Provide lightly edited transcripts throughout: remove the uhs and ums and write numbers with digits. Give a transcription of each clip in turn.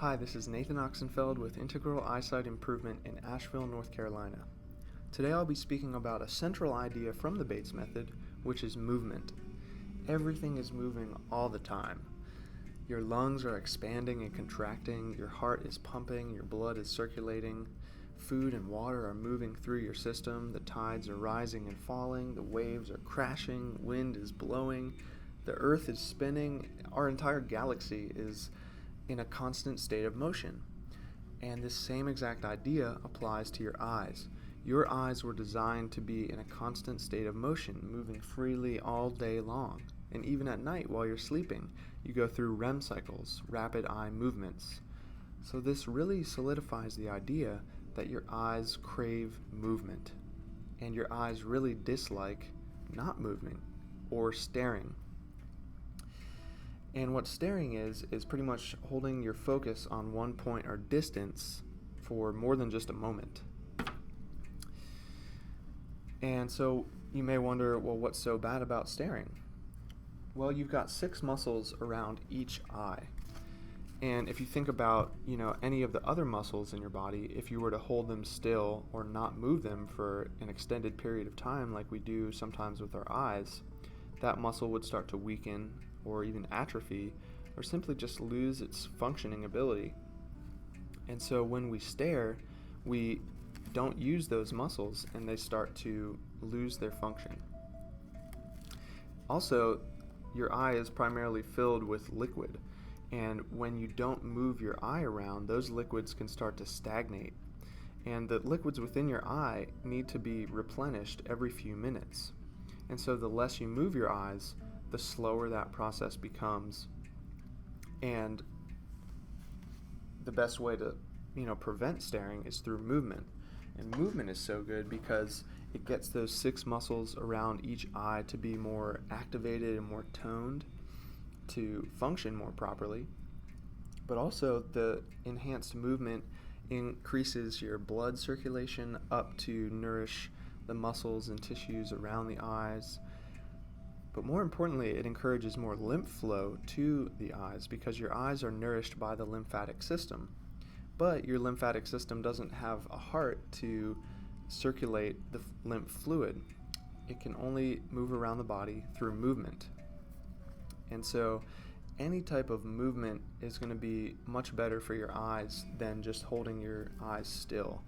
Hi, this is Nathan Oxenfeld with Integral Eyesight Improvement in Asheville, North Carolina. Today I'll be speaking about a central idea from the Bates method, which is movement. Everything is moving all the time. Your lungs are expanding and contracting, your heart is pumping, your blood is circulating, food and water are moving through your system, the tides are rising and falling, the waves are crashing, wind is blowing, the earth is spinning, our entire galaxy is in a constant state of motion. And this same exact idea applies to your eyes. Your eyes were designed to be in a constant state of motion, moving freely all day long. And even at night while you're sleeping, you go through REM cycles, rapid eye movements. So this really solidifies the idea that your eyes crave movement, and your eyes really dislike not moving or staring. And what staring is pretty much holding your focus on one point or distance for more than just a moment. And so you may wonder, well, what's so bad about staring? Well, you've got 6 muscles around each eye. And if you think about, any of the other muscles in your body, if you were to hold them still or not move them for an extended period of time like we do sometimes with our eyes, that muscle would start to weaken or even atrophy, or simply just lose its functioning ability. And so when we stare, we don't use those muscles and they start to lose their function. Also, your eye is primarily filled with liquid, and when you don't move your eye around, those liquids can start to stagnate. And the liquids within your eye need to be replenished every few minutes. And so the less you move your eyes, the slower that process becomes. And the best way to, prevent staring is through movement. And movement is so good because it gets those 6 muscles around each eye to be more activated and more toned to function more properly. But also the enhanced movement increases your blood circulation up to nourish the muscles and tissues around the eyes. But more importantly, it encourages more lymph flow to the eyes because your eyes are nourished by the lymphatic system. But your lymphatic system doesn't have a heart to circulate the lymph fluid. It can only move around the body through movement. And so any type of movement is going to be much better for your eyes than just holding your eyes still.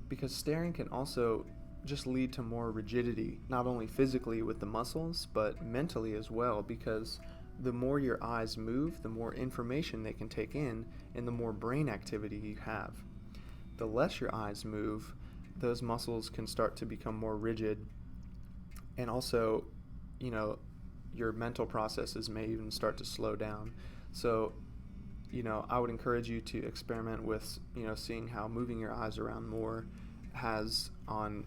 Because staring can also just lead to more rigidity, not only physically with the muscles, but mentally as well, because the more your eyes move, the more information they can take in, and the more brain activity you have. The less your eyes move, those muscles can start to become more rigid, and also, your mental processes may even start to slow down. So, I would encourage you to experiment with, seeing how moving your eyes around more has on,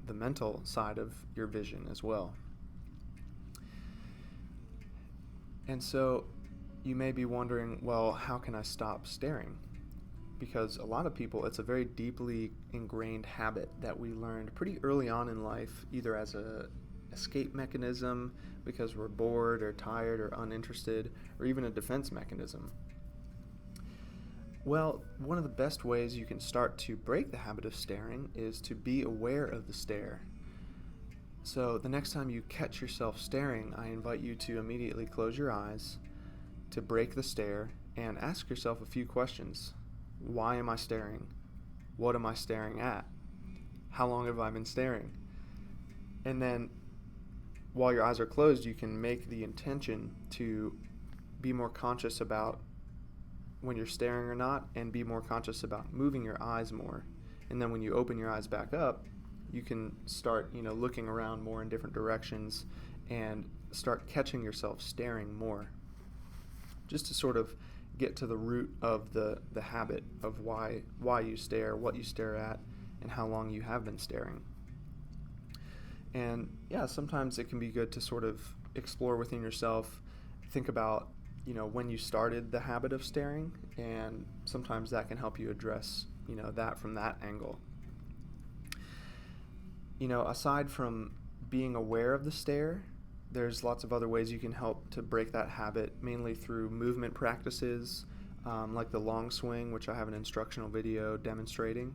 the mental side of your vision as well. And so you may be wondering, well, how can I stop staring? Because a lot of people, it's a very deeply ingrained habit that we learned pretty early on in life, either as a escape mechanism because we're bored or tired or uninterested, or even a defense mechanism. Well, one of the best ways you can start to break the habit of staring is to be aware of the stare. So the next time you catch yourself staring, I invite you to immediately close your eyes, to break the stare, and ask yourself a few questions. Why am I staring? What am I staring at? How long have I been staring? And then, while your eyes are closed, you can make the intention to be more conscious about when you're staring or not, and be more conscious about moving your eyes more. And then when you open your eyes back up, you can start, looking around more in different directions and start catching yourself staring more. Just to sort of get to the root of the habit of why you stare, what you stare at, and how long you have been staring. And yeah, sometimes it can be good to sort of explore within yourself, think about, when you started the habit of staring, and sometimes that can help you address, that from that angle. Aside from being aware of the stare, there's lots of other ways you can help to break that habit, mainly through movement practices, like the long swing, which I have an instructional video demonstrating.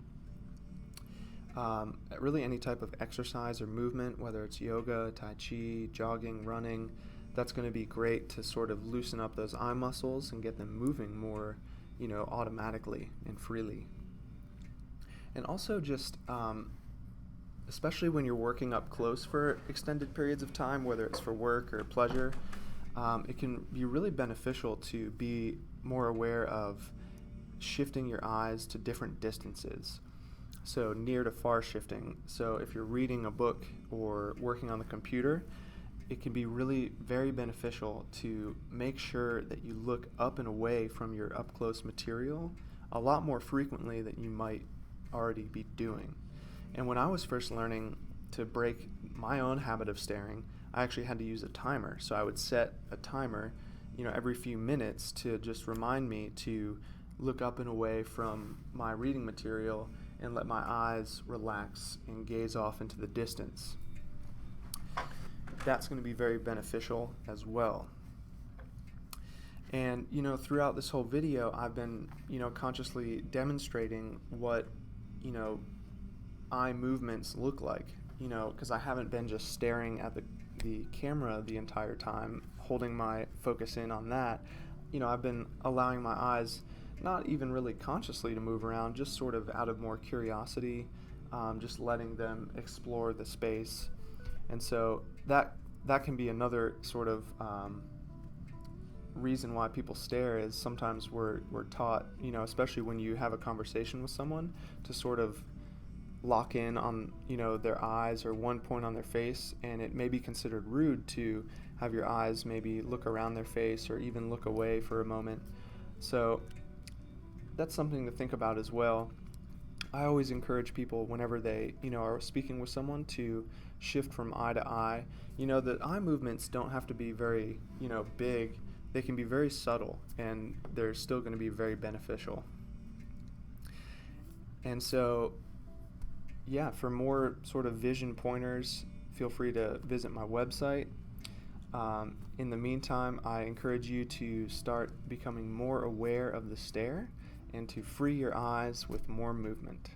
Really any type of exercise or movement, whether it's yoga, tai chi, jogging, running, that's going to be great to sort of loosen up those eye muscles and get them moving more, automatically and freely. And also just, especially when you're working up close for extended periods of time, whether it's for work or pleasure, it can be really beneficial to be more aware of shifting your eyes to different distances. So near to far shifting. So if you're reading a book or working on the computer, it can be really very beneficial to make sure that you look up and away from your up close material a lot more frequently than you might already be doing. And when I was first learning to break my own habit of staring, I actually had to use a timer. So I would set a timer, every few minutes to just remind me to look up and away from my reading material and let my eyes relax and gaze off into the distance. That's going to be very beneficial as well. And, throughout this whole video, I've been, consciously demonstrating what, eye movements look like, because I haven't been just staring at the camera the entire time, holding my focus in on that. I've been allowing my eyes not even really consciously to move around, just sort of out of more curiosity, just letting them explore the space. And so that can be another sort of reason why people stare, is sometimes we're taught, especially when you have a conversation with someone, to sort of lock in on, their eyes or one point on their face, and it may be considered rude to have your eyes maybe look around their face or even look away for a moment. So that's something to think about as well. I always encourage people whenever they, are speaking with someone to shift from eye to eye. The eye movements don't have to be very, big. They can be very subtle, and they're still going to be very beneficial. And so, for more sort of vision pointers, feel free to visit my website. In the meantime, I encourage you to start becoming more aware of the stare and to free your eyes with more movement.